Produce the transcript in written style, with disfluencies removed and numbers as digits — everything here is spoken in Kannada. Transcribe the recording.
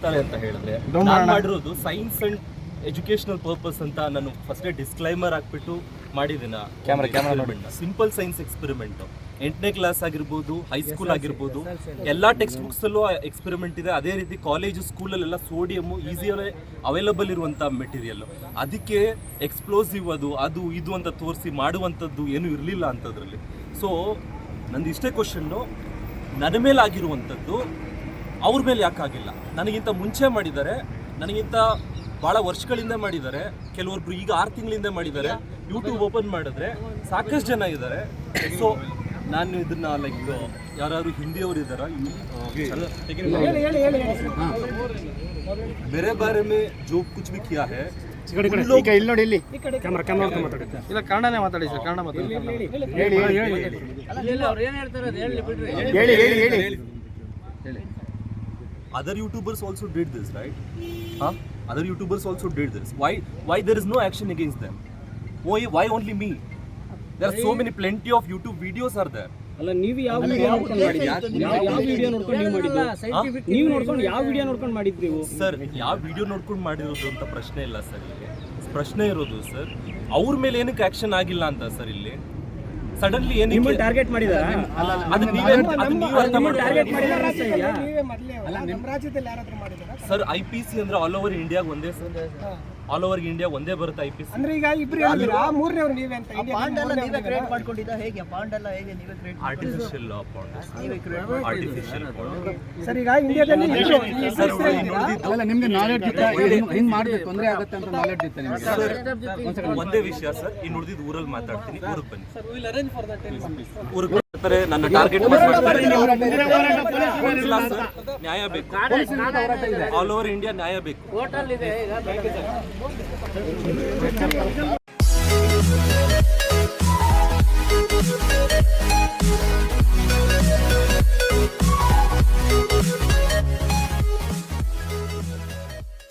ಮಾಡ್ತಾರೆ ಅಂತ ಹೇಳಿದ್ರೆ ನಾನು ಮಾಡಿರೋದು ಸೈನ್ಸ್ ಅಂಡ್ ಎಜುಕೇಶನಲ್ ಪರ್ಪಸ್ ಅಂತ ನಾನು ಫಸ್ಟೇ ಡಿಸ್ಕ್ಲೈಮರ್ ಹಾಕ್ಬಿಟ್ಟು ಮಾಡಿದ್ದೀನ. ಸಿಂಪಲ್ ಸೈನ್ಸ್ ಎಕ್ಸ್ಪೆರಿಮೆಂಟ್ 8ನೇ ಕ್ಲಾಸ್ ಆಗಿರ್ಬೋದು, ಹೈಸ್ಕೂಲ್ ಆಗಿರ್ಬೋದು, ಎಲ್ಲ ಟೆಕ್ಸ್ಟ್ ಬುಕ್ಸಲ್ಲೂ ಎಕ್ಸ್ಪೆರಿಮೆಂಟ್ ಇದೆ. ಅದೇ ರೀತಿ ಕಾಲೇಜು ಸ್ಕೂಲಲ್ಲೆಲ್ಲ ಸೋಡಿಯಮ್ಮು ಈಸಿಯಾಗಿ ಅವೈಲಬಲ್ ಇರುವಂಥ ಮೆಟೀರಿಯಲ್ಲು. ಅದಕ್ಕೆ ಎಕ್ಸ್ಪ್ಲೋಸಿವ್ ಅದು ಇದು ಅಂತ ತೋರಿಸಿ ಮಾಡುವಂಥದ್ದು ಏನೂ ಇರಲಿಲ್ಲ ಅಂಥದ್ರಲ್ಲಿ. ಸೊ ನಂದು ಇಷ್ಟೇ ಕ್ವಶನ್ನು, ನನ್ನ ಮೇಲೆ ಆಗಿರುವಂಥದ್ದು ಅವ್ರ ಮೇಲೆ ಯಾಕಾಗಿಲ್ಲ? ನನಗಿಂತ ಮುಂಚೆ ಮಾಡಿದ್ದಾರೆ, ನನಗಿಂತ ಭಾಳ ವರ್ಷಗಳಿಂದ ಮಾಡಿದ್ದಾರೆ, ಕೆಲವೊಬ್ರು ಈಗ 6 ತಿಂಗಳಿಂದ ಮಾಡಿದ್ದಾರೆ. ಯೂಟ್ಯೂಬ್ ಓಪನ್ ಮಾಡಿದ್ರೆ ಸಾಕಷ್ಟು ಜನ ಇದ್ದಾರೆ. ಸೊ ನಾನು ಇದನ್ನ ಲೈಕ್ ಯಾರು ಹಿಂದಿಯವರು ಇದ್ದಾರಾ, मेरे बारे में जो कुछ भी किया है ಕನ್ನಡನೇ ಮಾತಾಡಿ ಸರ್, ಕನ್ನಡ ಮಾತಾಡಿ. Other YouTubers also did this, right? Huh? Other YouTubers also did this. Why there is no action against them? Why only me? There are so many plenty of YouTube videos are there. ಅಲ್ಲ, ನೀವು ಯಾವ ವಿಡಿಯೋ ನೋಡ್ಕೊಂಡು ಮಾಡಿದ್ರಿ? ಯಾವ ವಿಡಿಯೋ ನೋಡ್ಕೊಂಡು ನೀವು ಮಾಡಿದ್ದು? ನೀವು ನೋಡ್ಕೊಂಡು ಯಾವ ವಿಡಿಯೋ ನೋಡ್ಕೊಂಡು ಮಾಡಿದ್ರಿ ನೀವು? ಸರ್, ಯಾವ ವಿಡಿಯೋ ನೋಡ್ಕೊಂಡು ಮಾಡಿರೋದು ಅಂತ ಪ್ರಶ್ನೆ ಇಲ್ಲ ಸರ್. ಇಲ್ಲಿ ಪ್ರಶ್ನೆ ಇರೋದು ಸರ್, ಅವ್ರ ಮೇಲೆ ಏನಕ್ಕೆ ಆಕ್ಷನ್ ಆಗಿಲ್ಲ ಅಂತ ಸರ್. ಇಲ್ಲಿ ಸಡನ್ಲಿ ಏನಕ್ಕೆ ಟಾರ್ಗೆಟ್ ಮಾಡಿದಾರ? ಅದು ನೀವೇ ಟಾರ್ಗೆಟ್ ಮಾಡಿದಾರ ಸರ್. IPC ಅಂದ್ರೆ ಆಲ್ ಓವರ್ ಇಂಡಿಯಾಗ ಒಂದೇ ಸರ್, ಆಲ್ ಓವರ್ ಇಂಡಿಯಾ ಒಂದೇ ಬರುತ್ತೆ IPC. ಅಂದ್ರೆ ಈಗ ಇಬ್ರು ಹೇಳಿದ್ರಾ, ಮೂರನೇವರು ನೀವೇ ಅಂತ. ಪಾಂಡ್ ಎಲ್ಲ ನೀವೇ ಕ್ರಿಯೇಟ್ ಮಾಡ್ಕೊಂಡಿದ್ದ ಹೇಗೆ? ಪಾಂಡ್ ಎಲ್ಲ ಹೇಗೆ ನೀವೇ ಕ್ರಿಯೇಟ್ ಆರ್ಟಿಫಿಷಿಯಲ್ ಸರ್, ಈಗ ಇಂಡಿಯಾದಲ್ಲಿ ಅಲ್ಲ, ನಿಮ್ಗೆ ನಾಲೆಡ್ಜ್ ಇತ್ತು, ಹಿಂಗ್ ಮಾಡಿದ್ರೆ ತೊಂದರೆ ಆಗುತ್ತೆ ಅಂತ ನಾಲೆಡ್ಜ್ ಇತ್ತು ನಿಮ್ಗೆ? ಒಂದೇ ವಿಷಯ ಸರ್, ಇನ್ನು ಉಳಿದಿದ್ದು ಊರಲ್ಲಿ ಮಾತಾಡ್ತೀನಿ. ಊರಿಗೆ ಬನ್ನಿ, ಊರಿಗೆ ಬರ್ತಾರೆ. ನನ್ನ ಟಾರ್ಗೆಟ್ ನ್ಯಾಯ ಬೇಕು, ಆಲ್ ಓವರ್ ಇಂಡಿಯಾ ನ್ಯಾಯ ಬೇಕು.